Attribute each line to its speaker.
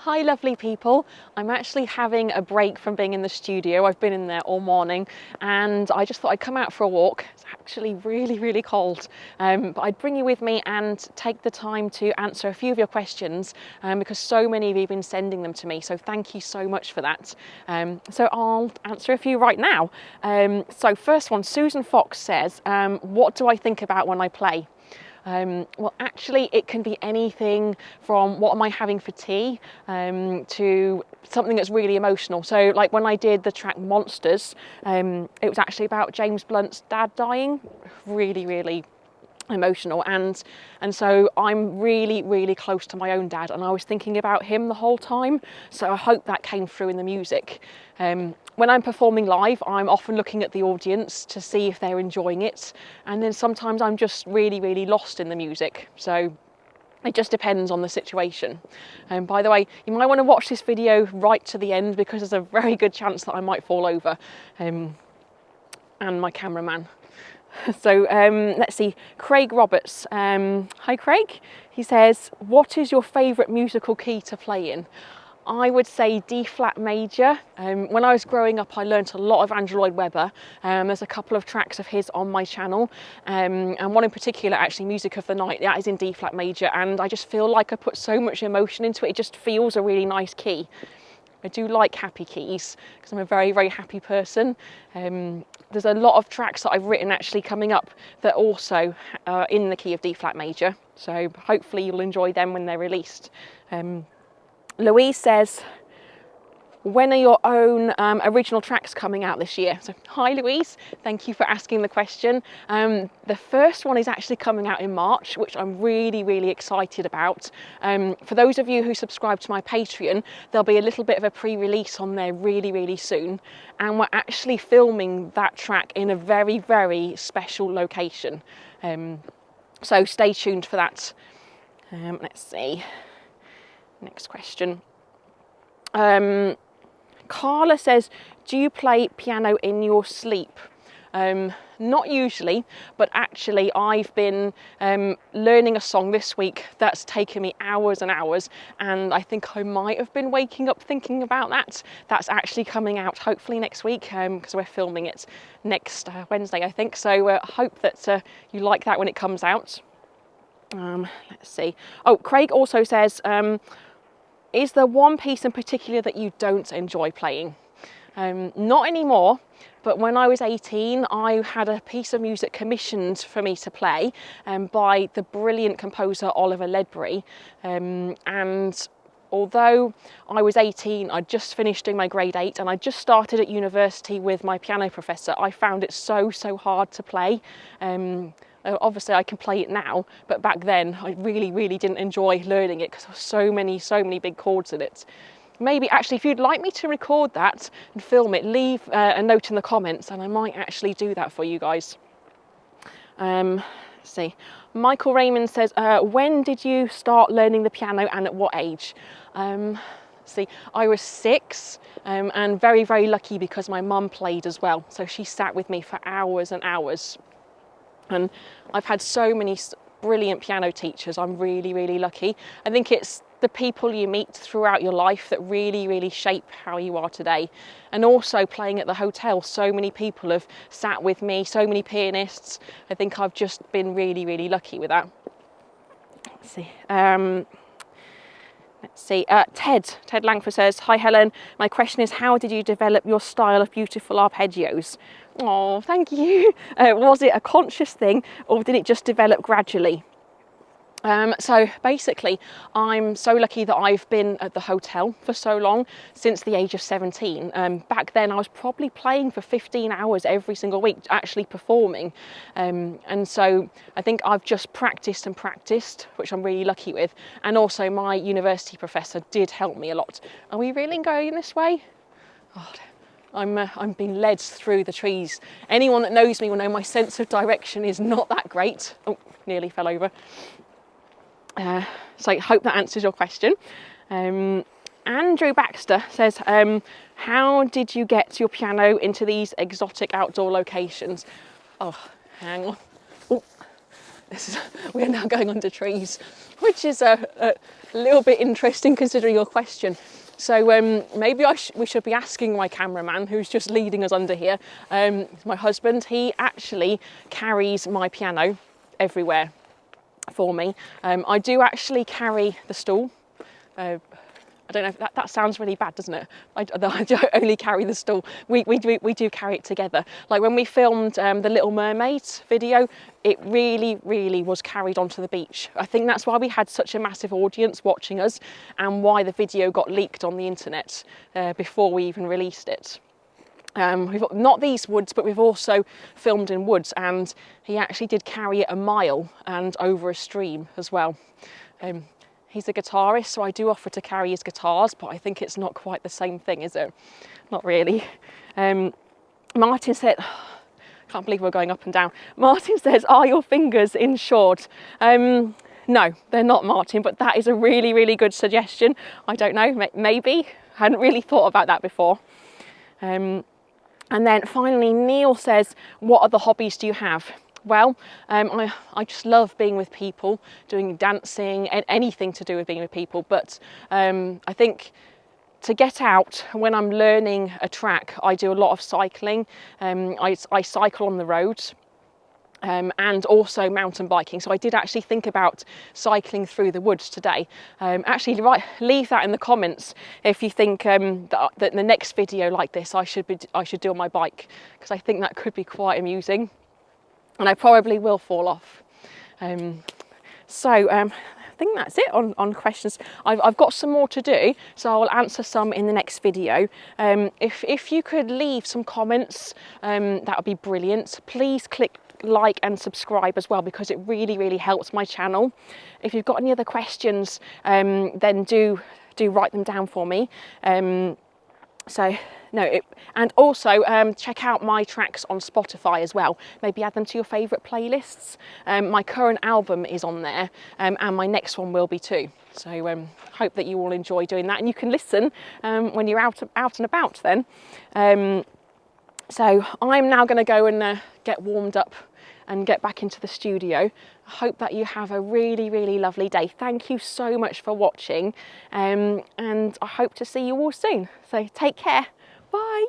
Speaker 1: Hi lovely people, I'm actually having a break from being in the studio. I've been in there all morning and I just thought I'd come out for a walk. It's actually really cold, but I'd bring you with me and take the time to answer a few of your questions because so many of you have been sending them to me, so thank you so much for that. So I'll answer a few right now. So first one, Susan Fox says, what do I think about when I play? Well, actually, it can be anything from what am I having for tea to something that's really emotional. So like when I did the track Monsters, it was actually about James Blunt's dad dying. Really emotional, and so I'm really close to my own dad, and I was thinking about him the whole time, so I hope that came through in the music. When I'm performing live, I'm often looking at the audience to see if they're enjoying it, and then sometimes I'm just really lost in the music, so it just depends on the situation. By the way, you might want to watch this video right to the end because there's a very good chance that I might fall over, and my cameraman. So let's see, Craig Roberts. Hi Craig. He says, what is your favourite musical key to play in? I would say D flat major. When I was growing up, I learnt a lot of Andrew Lloyd Webber. There's a couple of tracks of his on my channel, and one in particular, actually, Music of the Night, that is in D flat major, and I just feel like I put so much emotion into it. It just feels a really nice key. I do like happy keys because I'm a very happy person. There's a lot of tracks that I've written actually coming up that also are in the key of D flat major, so hopefully you'll enjoy them when they're released. Louise says, when are your own original tracks coming out this year? So hi Louise, thank you for asking the question. The first one is actually coming out in March, which I'm really excited about. For those of you who subscribe to my Patreon, there'll be a little bit of a pre-release on there really soon, and we're actually filming that track in a very special location, so stay tuned for that. Let's see, next question. Carla says, do you play piano in your sleep? Not usually, but actually I've been learning a song this week that's taken me hours and hours, and I think I might have been waking up thinking about that. That's actually coming out hopefully next week because we're filming it next Wednesday, I think, so I hope that you like that when it comes out. Let's see. Oh, Craig also says, is there one piece in particular that you don't enjoy playing? Not anymore, but when I was 18, I had a piece of music commissioned for me to play by the brilliant composer Oliver Ledbury. And although I was 18, I'd just finished doing my grade 8 and I just started at university with my piano professor, I found it so hard to play. Obviously I can play it now, but back then I really didn't enjoy learning it because there were so many big chords in it. Maybe actually if you'd like me to record that and film it, leave a note in the comments and I might actually do that for you guys. Let's see. Michael Raymond says, when did you start learning the piano and at what age? See, I was 6 and very lucky because my mum played as well, so she sat with me for hours and hours. And I've had so many brilliant piano teachers. I'm really lucky. I think it's the people you meet throughout your life that really shape how you are today. And also playing at the hotel, so many people have sat with me, so many pianists. I think I've just been really lucky with that. Let's see. Ted Langford says, hi Helen, my question is, how did you develop your style of beautiful arpeggios? Oh, thank you. Was it a conscious thing or did it just develop gradually? So basically, I'm so lucky that I've been at the hotel for so long, since the age of 17. Back then I was probably playing for 15 hours every single week, actually performing. And so I think I've just practiced, which I'm really lucky with. And also my university professor did help me a lot. Are we really going this way? Oh, I'm being led through the trees. Anyone that knows me will know my sense of direction is not that great. Oh, nearly fell over. So I hope that answers your question. Andrew Baxter says, how did you get your piano into these exotic outdoor locations? Oh, hang on. Oh, we're now going under trees, which is a little bit interesting considering your question. So maybe we should be asking my cameraman, who's just leading us under here, my husband. He actually carries my piano everywhere for me. I do actually carry the stool. I don't know if that sounds really bad, doesn't it? I don't only carry the stool. We do carry it together. Like when we filmed the Little Mermaid video, it really was carried onto the beach. I think that's why we had such a massive audience watching us, and why the video got leaked on the internet before we even released it. We've got not these woods, but we've also filmed in woods, and he actually did carry it a mile and over a stream as well. He's a guitarist, so I do offer to carry his guitars, but I think it's not quite the same thing, is it? Not really. Martin said, can't believe we're going up and down. Martin says, are your fingers insured? No, they're not, Martin, but that is a really good suggestion. I don't know, maybe. I hadn't really thought about that before. And then finally, Neil says, what other hobbies do you have? Well, I just love being with people, doing dancing, and anything to do with being with people. But I think to get out, when I'm learning a track, I do a lot of cycling. I cycle on the road. And also mountain biking. So I did actually think about cycling through the woods today. Actually, leave that in the comments if you think that the next video like this I should do on my bike, because I think that could be quite amusing, and I probably will fall off. I think that's it on questions. I've got some more to do, so I'll answer some in the next video. If you could leave some comments, that would be brilliant. Please click like and subscribe as well, because it really helps my channel. If you've got any other questions, then do write them down for me. And also check out my tracks on Spotify as well. Maybe add them to your favourite playlists. My current album is on there, and my next one will be too. So hope that you all enjoy doing that, and you can listen when you're out and about then. So I'm now going to go and get warmed up and get back into the studio. I hope that you have a really lovely day. Thank you so much for watching, and I hope to see you all soon. So take care. Bye.